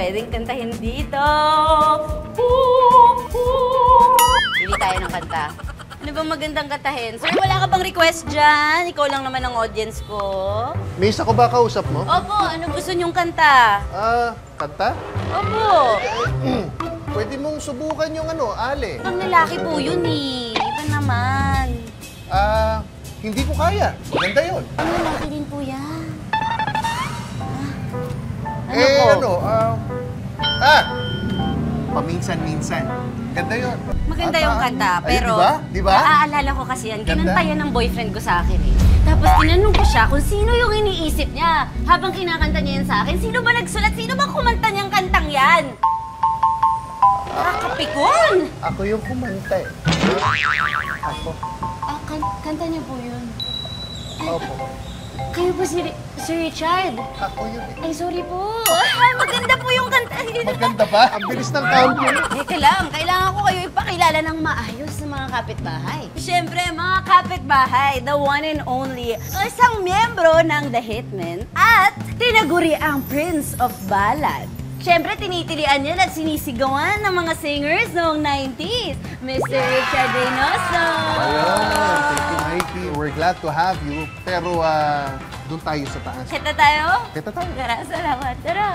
pwedeng kantahin dito. Pili tayo ng kanta. Ano bang magandang kantahin? Sir, wala ka bang request dyan? Ikaw lang naman ang audience ko. Miss, ako ba kausap mo? Opo, ano gusto niyong kanta? Kanta? Opo. Pwede mong subukan yung Ale. Ang lalaki po yun eh. Iba naman. Hindi ko kaya. Ganda yun. Ang lalaki din po yan. Paminsan-minsan. Ganda yun. Maganda yung kanta, pero Di ba? naaalala ko kasi yan, kinanta yan ng boyfriend ko sa akin eh. Tapos tinanong ko siya kung sino yung iniisip niya. Habang kinakanta niya yan sa akin, sino ba nagsulat? Sino ba kumanta niyang kantang yan? Nakakapikon! Ako yung kumanta eh. Ako. Kanta niya po yun. Opo. Kayo po si Richard. Ako yun eh. Ay, sorry po. Ay, maganda po yung kanta. Maganda ba? Ang bilis ng count yun. Teka lang, kailangan ko kayo ipakilala ng maayos sa mga kapitbahay. Siyempre, mga kapitbahay, the one and only, isang miyembro ng The Hitmen at tinaguri ang Prince of Ballad. Siyempre, tinitilian niya at sinisigawan ng mga singers noong 90s, Mr. Richard Reynoso. Ayun, thank you, Mikey. We're glad to have you. Pero, doon tayo sa taas. Kita tayo? Kita tayo. Salamat. Tara.